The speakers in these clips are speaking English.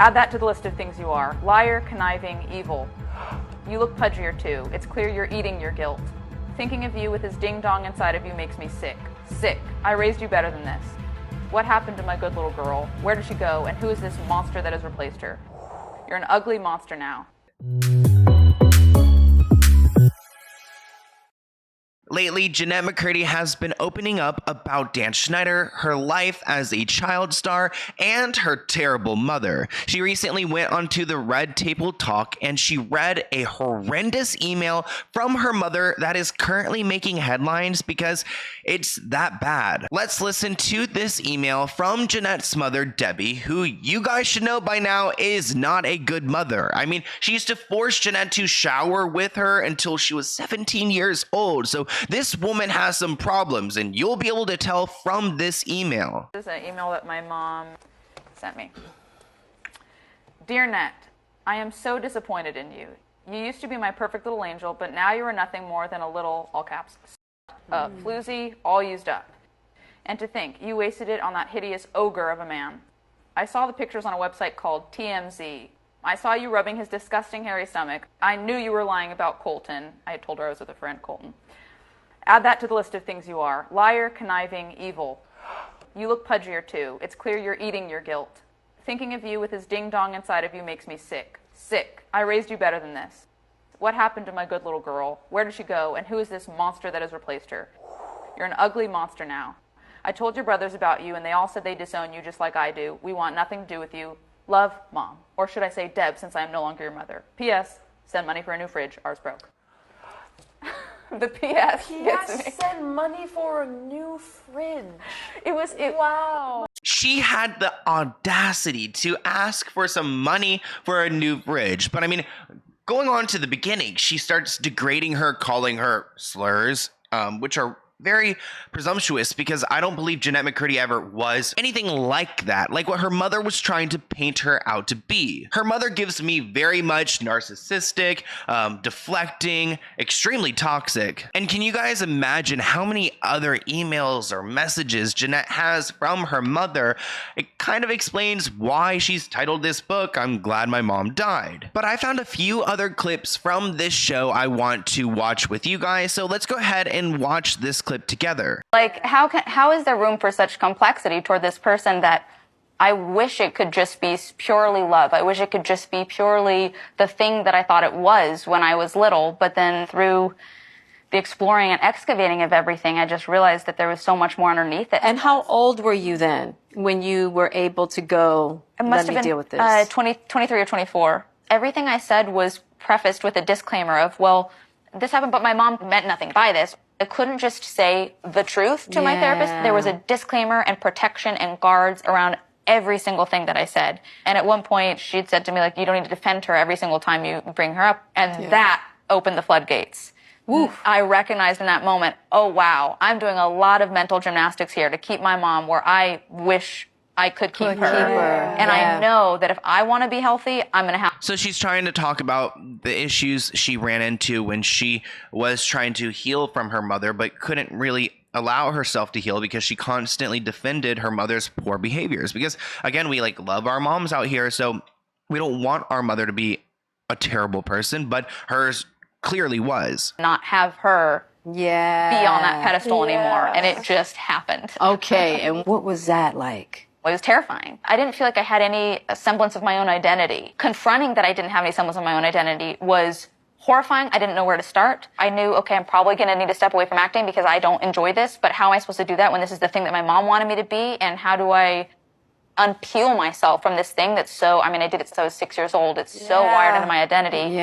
Add that to the list of things you are. Liar, conniving, evil. You look pudgier too. It's clear you're eating your guilt. Thinking of you with his ding-dong inside of you makes me sick. Sick. I raised you better than this. What happened to my good little girl? Where did she go? And who is this monster that has replaced her? You're an ugly monster now. Lately, Jennette McCurdy has been opening up about Dan Schneider, her life as a child star, and her terrible mother. She recently went onto the Red Table Talk and she read a horrendous email from her mother that is currently making headlines because it's that bad. Let's listen to this email from Jennette's mother, Debbie, who you guys should know by now is not a good mother. I mean, she used to force Jennette to shower with her until she was 17 years old. So this woman has some problems, and you'll be able to tell from this email. This is an email that my mom sent me. Dear Net, I am so disappointed in you. You used to be my perfect little angel, but now you are nothing more than a little, all caps, floozy, all used up. And to think, you wasted it on that hideous ogre of a man. I saw the pictures on a website called TMZ. I saw you rubbing his disgusting hairy stomach. I knew you were lying about Colton. I had told her I was with a friend, Colton. Add that to the list of things you are. Liar, conniving, evil. You look pudgier too. It's clear you're eating your guilt. Thinking of you with his ding-dong inside of you makes me sick. Sick. I raised you better than this. What happened to my good little girl? Where did she go? And who is this monster that has replaced her? You're an ugly monster now. I told your brothers about you and they all said they disown you just like I do. We want nothing to do with you. Love, Mom. Or should I say Deb, since I am no longer your mother. P.S. Send money for a new fridge. Ours broke. The P.S. gets me. Send money for a new fridge. Wow. She had the audacity to ask for some money for a new fridge. But I mean, going on to the beginning, she starts degrading her, calling her slurs, which are very presumptuous because I don't believe Jennette McCurdy ever was anything like that, like what her mother was trying to paint her out to be. Her mother gives me very much narcissistic, deflecting, extremely toxic. And can you guys imagine how many other emails or messages Jennette has from her mother? It kind of explains why she's titled this book, I'm Glad My Mom Died. But I found a few other clips from this show I want to watch with you guys, so let's go ahead and watch this clip together. Like, how is there room for such complexity toward this person that I wish it could just be purely love. I wish it could just be purely the thing that I thought it was when I was little, but then through the exploring and excavating of everything, I just realized that there was so much more underneath it. And how old were you then when you were able to go, let me deal with this? 23 or 24. Everything I said was prefaced with a disclaimer of, well, this happened, but my mom meant nothing by this. I couldn't just say the truth to my therapist. There was a disclaimer and protection and guards around every single thing that I said. And at one point, she'd said to me, like, you don't need to defend her every single time you bring her up. And that opened the floodgates. Oof. I recognized in that moment, oh, wow, I'm doing a lot of mental gymnastics here to keep my mom where I wish I could keep her. And I know that if I want to be healthy, I'm going to have. So she's trying to talk about the issues she ran into when she was trying to heal from her mother, but couldn't really allow herself to heal because she constantly defended her mother's poor behaviors. Because again, we like love our moms out here. So we don't want our mother to be a terrible person, but hers clearly was. Not have her be on that pedestal anymore. And it just happened. Okay. And what was that like? It was terrifying. I didn't feel like I had any semblance of my own identity. Confronting that I didn't have any semblance of my own identity was horrifying. I didn't know where to start. I knew, okay, I'm probably going to need to step away from acting because I don't enjoy this, but how am I supposed to do that when this is the thing that my mom wanted me to be? And how do I unpeel myself from this thing that's so, I mean, I did it since I was 6 years old. It's so wired into my identity.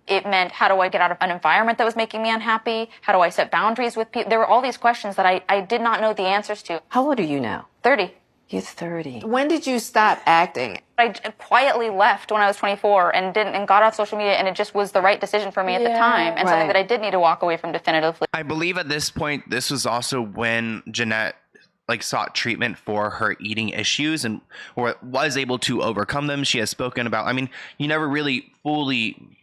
It meant, how do I get out of an environment that was making me unhappy? How do I set boundaries with people? There were all these questions that I did not know the answers to. How old are you now? 30. You're 30. When did you stop acting? I quietly left when I was 24 and got off social media, and it just was the right decision for me at the time, and something that I did need to walk away from definitively. I believe at this point, this was also when Jennette sought treatment for her eating issues and or was able to overcome them. She has spoken about, I mean, you never really fully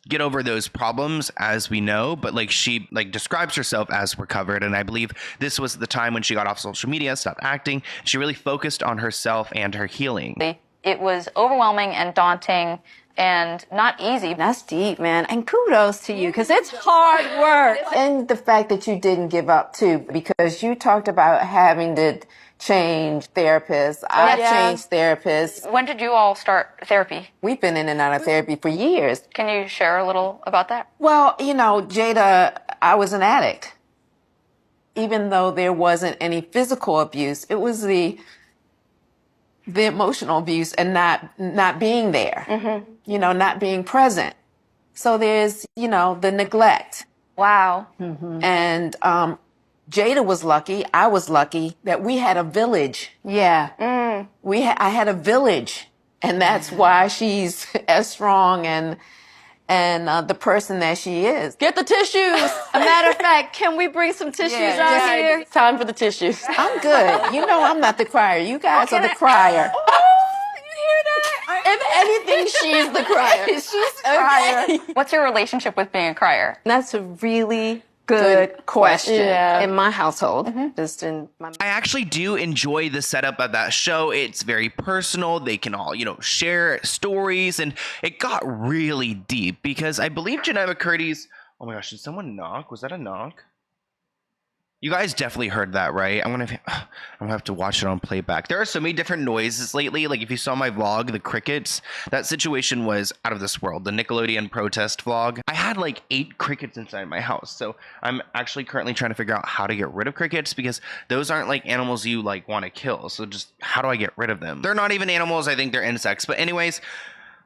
get over those problems, as we know, but she describes herself as recovered, and I believe this was the time when she got off social media, stopped acting. She really focused on herself and her healing. It was overwhelming and daunting and not easy. That's deep, man. And kudos to you, because it's hard work. And the fact that you didn't give up, too, because you talked about having to change therapists. I've changed therapists. When did you all start therapy? We've been in and out of therapy for years. Can you share a little about that? Well, you know, Jada, I was an addict. Even though there wasn't any physical abuse, it was the emotional abuse and not being there, you know, not being present. So there's, you know, the neglect. Wow. And Jada was lucky, I was lucky that we had a village. Yeah. I had a village, and that's why she's as strong and the person that she is. Get the tissues. A matter of fact, can we bring some tissues out here? Time for the tissues. I'm good. You know I'm not the crier. You guys are the crier. Oh, you hear that? If anything, she's the crier. She's the crier. What's your relationship with being a crier? That's a really good question. In my household. Just in my... I actually do enjoy the setup of that show. It's very personal. They can all, you know, share stories, and it got really deep because I believe Jennette McCurdy's... Oh my gosh, did someone knock? Was that a knock? You guys definitely heard that, right? I'm gonna have to watch it on playback. There are so many different noises lately. Like if you saw my vlog, the crickets, that situation was out of this world. The Nickelodeon protest vlog. I had like 8 crickets inside my house. So I'm actually currently trying to figure out how to get rid of crickets because those aren't like animals you like want to kill. So just how do I get rid of them? They're not even animals. I think they're insects. But anyways,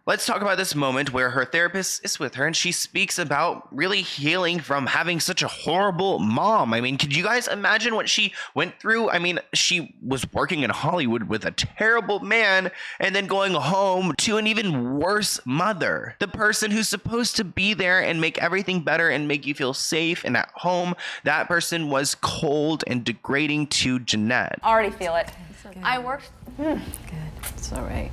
let's talk about this moment where her therapist is with her and she speaks about really healing from having such a horrible mom. I mean, could you guys imagine what she went through? I mean, she was working in Hollywood with a terrible man and then going home to an even worse mother. The person who's supposed to be there and make everything better and make you feel safe and at home, that person was cold and degrading to Jennette. Already feel it. I worked. Good. It's all right.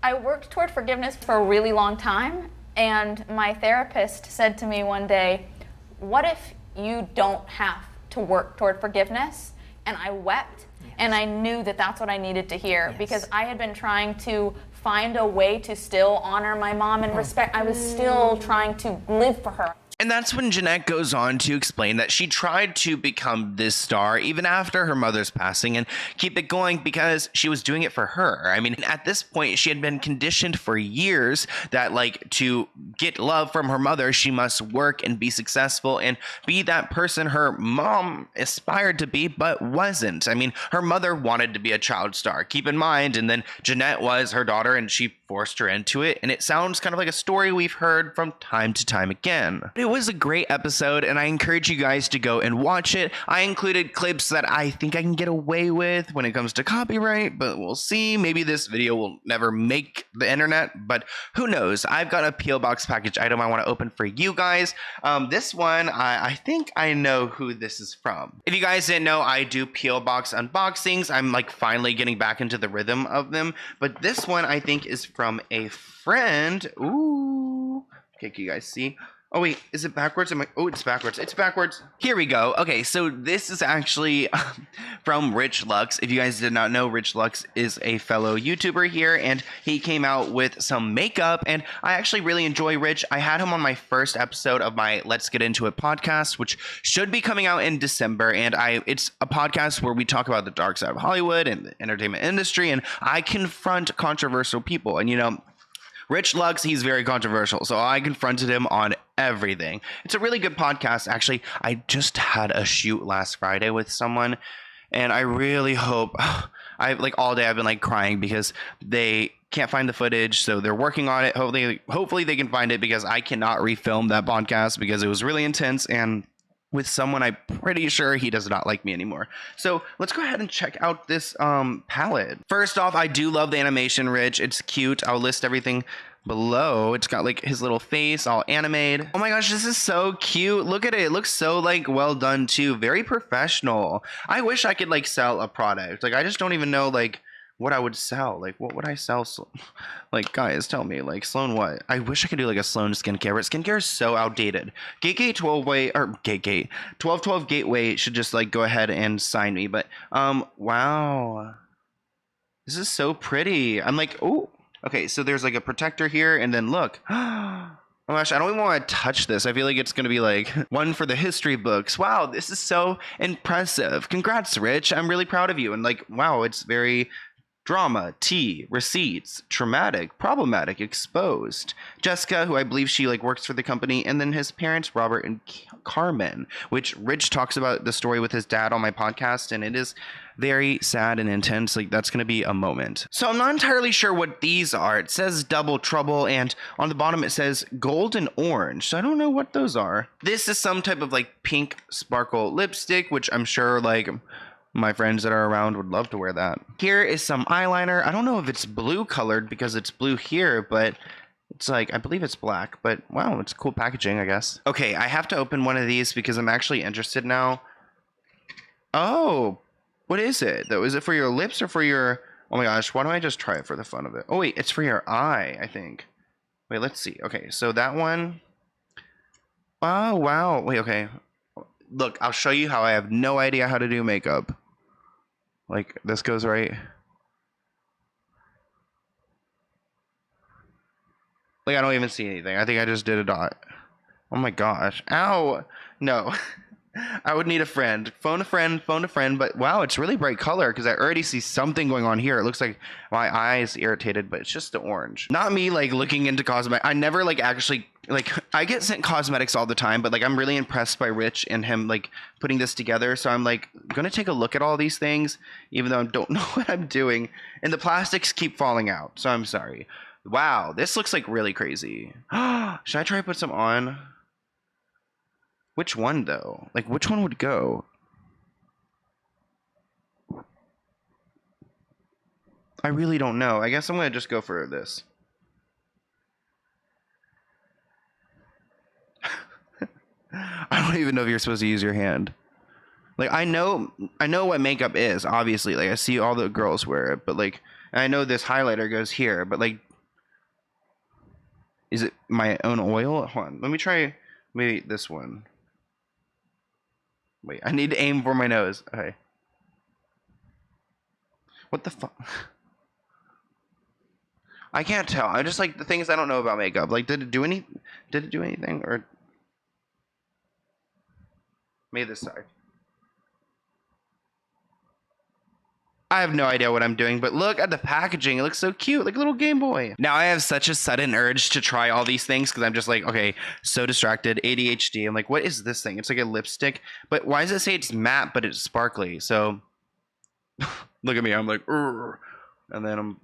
I worked toward forgiveness for a really long time, and my therapist said to me one day, what if you don't have to work toward forgiveness? And I wept, and I knew that that's what I needed to hear, because I had been trying to find a way to still honor my mom and respect. I was still trying to live for her. And that's when Jennette goes on to explain that she tried to become this star even after her mother's passing and keep it going because she was doing it for her. I mean, at this point, she had been conditioned for years that like to get love from her mother, she must work and be successful and be that person her mom aspired to be, but wasn't. I mean, her mother wanted to be a child star, keep in mind, and then Jennette was her daughter and she forced her into it. And it sounds kind of like a story we've heard from time to time again. It was a great episode, and I encourage you guys to go and watch it. I included clips that I think I can get away with when it comes to copyright, but we'll see. Maybe this video will never make the internet, but who knows? I've got a P.O. Box package item I want to open for you guys. This one, I think I know who this is from. If you guys didn't know, I do P.O. Box unboxings. I'm like finally getting back into the rhythm of them, but this one I think is from a friend. Ooh. Okay, can you guys see? Oh wait, is it backwards? Oh, it's backwards. It's backwards. Here we go. Okay, so this is actually from Rich Lux. If you guys did not know, Rich Lux is a fellow YouTuber here, and he came out with some makeup, and I actually really enjoy Rich. I had him on my first episode of my Let's Get Into It podcast, which should be coming out in December, and it's a podcast where we talk about the dark side of Hollywood and the entertainment industry, and I confront controversial people, and you know, Rich Lux, he's very controversial, so I confronted him on everything. It's a really good podcast. Actually, I just had a shoot last Friday with someone, and I really hope, all day I've been like crying because they can't find the footage, so they're working on it. Hopefully they can find it because I cannot refilm that podcast because it was really intense, and with someone I'm pretty sure he does not like me anymore. So let's go ahead and check out this palette. First off, I do love the animation, Rich. It's cute. I'll list everything below. It's got like his little face all animated. Oh my gosh, this is so cute. Look at it. It looks so like well done too. Very professional. I wish I could like sell a product. Like I just don't even know like what I would sell. Like, what would I sell? Like, guys, tell me. Like, Sloan what? I wish I could do like a Sloan skincare, but skincare is so outdated. Gate 12 way or Gate 1212 Gateway should just like go ahead and sign me. But wow, this is so pretty. I'm like, oh, okay. So there's like a protector here, and then look. Oh my gosh, I don't even want to touch this. I feel like it's going to be like one for the history books. Wow, this is so impressive. Congrats, Rich. I'm really proud of you. And like, wow, it's very drama, tea, receipts, traumatic, problematic, exposed. Jessica, who I believe she like works for the company, and then his parents, Robert and Carmen, which Rich talks about the story with his dad on my podcast, and it is very sad and intense. Like, that's going to be a moment. So I'm not entirely sure what these are. It says double trouble, and on the bottom it says gold and orange. So I don't know what those are. This is some type of like pink sparkle lipstick, which I'm sure like my friends that are around would love to wear that. Here is some eyeliner. I don't know if it's blue colored because it's blue here, but it's like, I believe it's black, but wow, it's cool packaging, I guess. Okay, I have to open one of these because I'm actually interested now. Oh, what is it though? Is it for your lips or for your, oh my gosh, why don't I just try it for the fun of it? Oh wait, it's for your eye, I think. Wait, let's see. Okay, so that one. Oh, wow. Wait, okay. Look, I'll show you how I have no idea how to do makeup. Like, this goes right. Like, I don't even see anything. I think I just did a dot. Oh my gosh. Ow. No. I would need a friend. Phone a friend, phone a friend. But wow, it's really bright color because I already see something going on here. It looks like my eye is irritated, but it's just the orange. Not me like looking into cosmetics. I never like actually like, I get sent cosmetics all the time, but like I'm really impressed by Rich and him like putting this together. So I'm like gonna take a look at all these things, even though I don't know what I'm doing. And the plastics keep falling out. So I'm sorry. Wow, this looks like really crazy. Should I try to put some on? Which one, though? Like, which one would go? I really don't know. I guess I'm going to just go for this. I don't even know if you're supposed to use your hand. Like, I know what makeup is, obviously. Like, I see all the girls wear it. But, like, I know this highlighter goes here. But, like, is it my own oil? Hold on. Let me try maybe this one. Wait, I need to aim for my nose. Okay. What the fuck? I can't tell. I just like the things I don't know about makeup. Like, did it do anything? Or maybe this side. I have no idea what I'm doing, but look at the packaging. It looks so cute, like a little Game Boy. Now I have such a sudden urge to try all these things because I'm just like, okay, so distracted, ADHD. I'm like, what is this thing? It's like a lipstick, but why does it say it's matte, but it's sparkly? So look at me. I'm like, urgh. And then I'm.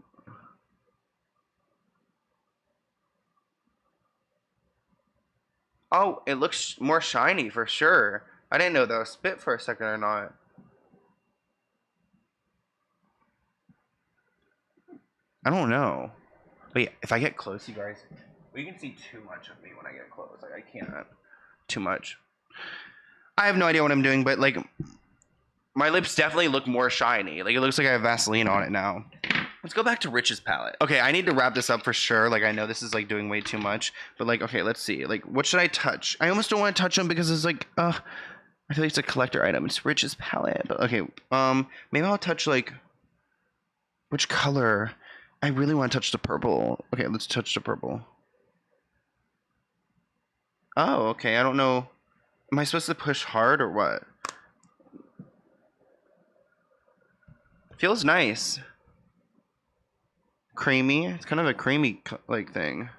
Oh, it looks more shiny for sure. I didn't know that was spit for a second or not. I don't know. Wait, if I get close, you guys, well, you can see too much of me when I get close. Like, I can't. Too much. I have no idea what I'm doing, but, like, my lips definitely look more shiny. Like, it looks like I have Vaseline on it now. Let's go back to Rich's palette. Okay, I need to wrap this up for sure. Like, I know this is, like, doing way too much. But, like, okay, let's see. Like, what should I touch? I almost don't want to touch them because it's, like, I feel like it's a collector item. It's Rich's palette. But, okay, maybe I'll touch, like, which color? I really want to touch the purple. Okay, let's touch the purple. Oh, okay. I don't know. Am I supposed to push hard or what? Feels nice. Creamy. It's kind of a creamy like thing.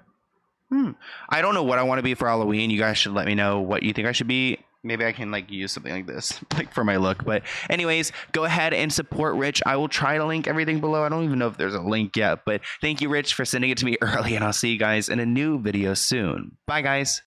I don't know what I want to be for Halloween. You guys should let me know what you think I should be. Maybe I can like use something like this like for my look. But anyways, go ahead and support Rich. I will try to link everything below. I don't even know if there's a link yet, but thank you, Rich, for sending it to me early, and I'll see you guys in a new video soon. Bye, guys.